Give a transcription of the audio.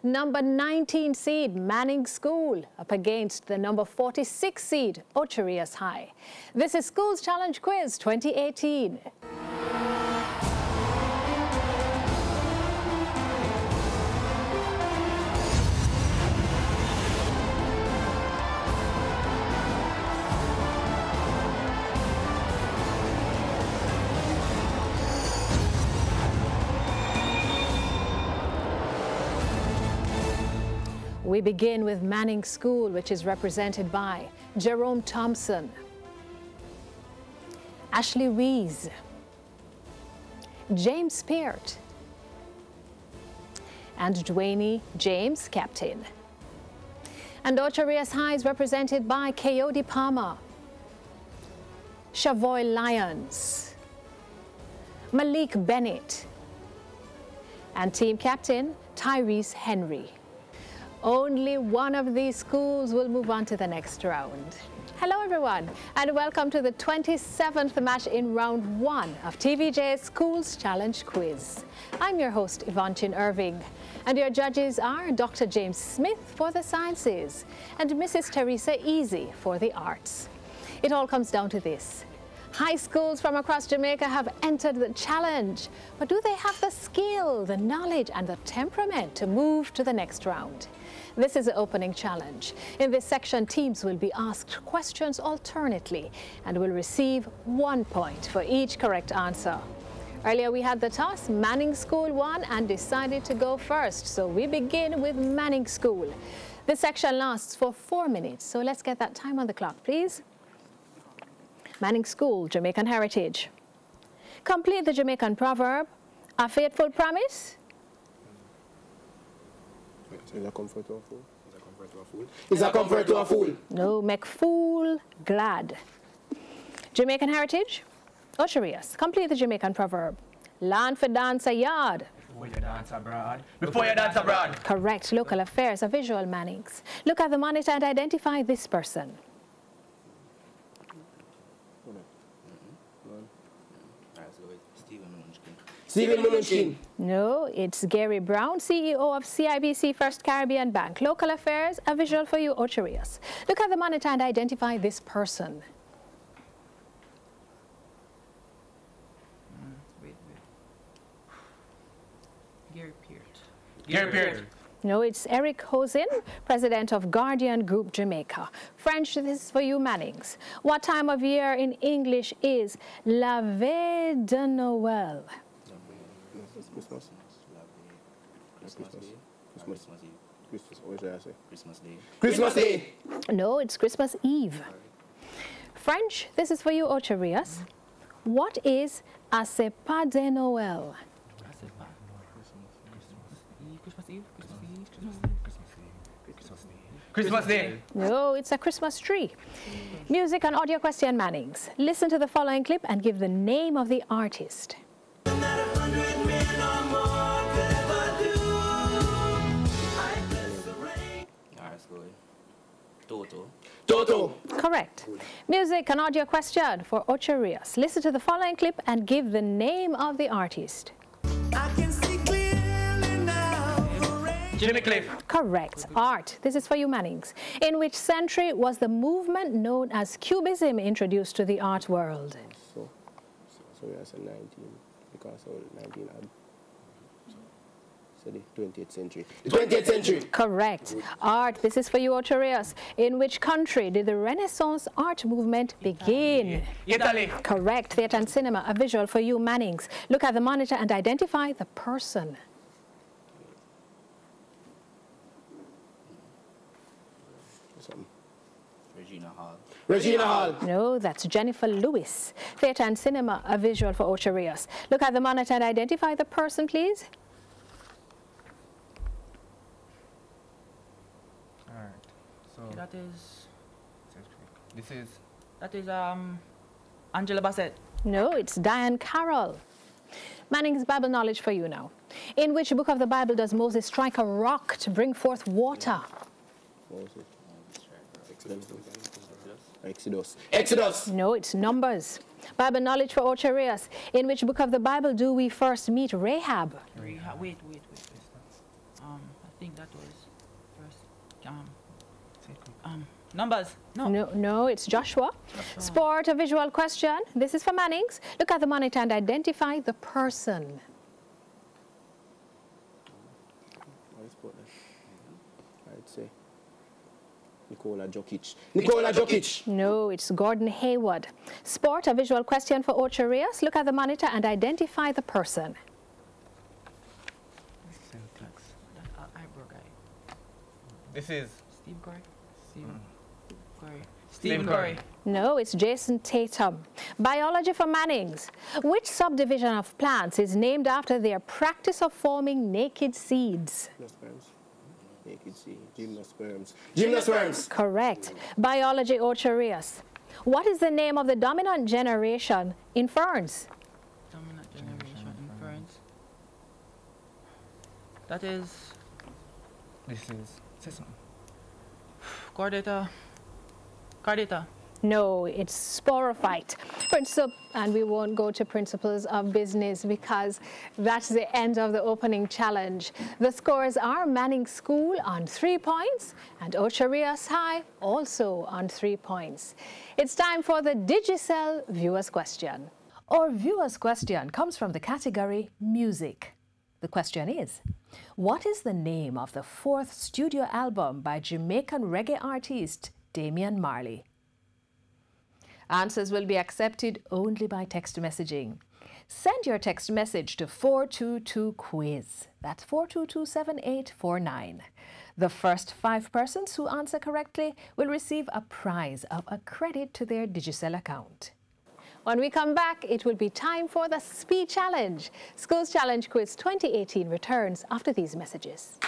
number 19 seed Mannings School up against the number 46 seed Ocho High. This is Schools Challenge Quiz 2018. We begin with Mannings School, which is represented by Jerome Thompson, Ashley Rees, James Peart, and Dwayne James, captain. And Ocho High is represented by Coyote Palmer, Chavoy Lyons, Malik Bennett, and team captain Tyrese Henry. Only one of these schools will move on to the next round. Hello everyone, and welcome to the 27th match in round 1 of TVJ's Schools Challenge Quiz. I'm your host, Yvonne Chin Irving, and your judges are Dr. James Smith for the sciences and Mrs. Teresa Easy for the arts. It all comes down to this. High schools from across Jamaica have entered the challenge, but do they have the skill, the knowledge, and the temperament to move to the next round? This is the opening challenge. In this section, teams will be asked questions alternately and will receive 1 point for each correct answer. Earlier we had the toss. Mannings School won and decided to go first, so we begin with Mannings School. This section lasts for 4 minutes, so let's get that time on the clock, please. Mannings School, Jamaican heritage. Complete the Jamaican proverb, a faithful promise. Is a comfort to a fool? Is a comfort to a fool? Is a comfort to a fool? No, make fool glad. Jamaican heritage, Ocho Rios. Complete the Jamaican proverb, land for dance a yard. Before you dance abroad. Before you dance abroad. Correct. Local affairs, a visual Mannings. Look at the monitor and identify this person. Stephen Munchkin. No, it's Gary Brown, CEO of CIBC First Caribbean Bank. Local affairs, a visual for you, Ocho Rios. Look at the monitor and identify this person. Wait. Gary Peart. Gary Peart. No, it's Eric Hosin, president of Guardian Group Jamaica. French, this is for you, Mannings. What time of year in English is La Veille de Noël? Christmas. What should I say? Christmas Day. Christmas Day. No, it's Christmas Eve. French, this is for you, Ocho Rios. What is a Sepa de Noël? Christmas Day. No, it's a Christmas tree. Music and audio question, Mannings. Listen to the following clip and give the name of the artist. Toto. Correct. Music and audio question for Ocho Rios. Listen to the following clip and give the name of the artist. I can see clearly now. Jimmy Cliff. Correct. Art. This is for you, Mannings. In which century was the movement known as Cubism introduced to the art world? So we are saying 19 because of 19 had. So the 20th century. The 20th century. Correct. Art. This is for you, Ocho Rios. In which country did the Renaissance art movement begin? Italy. Correct. Theatre and cinema. A visual for you, Mannings. Look at the monitor and identify the person. Regina Hall. Regina Hall. No, that's Jennifer Lewis. Theatre and cinema. A visual for Ocho Rios. Look at the monitor and identify the person, please. That is Angela Bassett. No, it's Diane Carroll. Mannings, Bible knowledge for you now. In which book of the Bible does Moses strike a rock to bring forth water? Exodus. Exodus. No, it's Numbers. Bible knowledge for Ocho Rios. In which book of the Bible do we first meet Rahab? Wait. I think think that was first. Numbers. No. No, it's Joshua. Sport, a visual question. This is for Mannings. Look at the monitor and identify the person. I'd say Nikola Jokic. Nikola Jokic! No, it's Gordon Hayward. Sport, a visual question for Ocho Riois. Look at the monitor and identify the person. That eyebrow guy. This is Steve Curry. Steve Curry. No, it's Jason Tatum. Biology for Mannings. Which subdivision of plants is named after their practice of forming naked seeds? Gymnosperms. Naked seed. Gymnosperms. Gymnosperms! Correct. Biology, Ocho Riois. What is the name of the dominant generation in ferns? Dominant generation in ferns. That is this is sesame. Cordata. No, it's sporophyte. And we won't go to principles of business because that's the end of the opening challenge. The scores are Mannings School on 3 points and Ocho Riois High also on 3 points. It's time for the Digicel Viewer's Question. Our viewer's question comes from the category Music. The question is, what is the name of the 4th studio album by Jamaican reggae artist Damian Marley? Answers will be accepted only by text messaging. Send your text message to 422-QUIZ. That's 422-7849. The first 5 persons who answer correctly will receive a prize of a credit to their Digicel account. When we come back, it will be time for the Speed Challenge. Schools Challenge Quiz 2018 returns after these messages.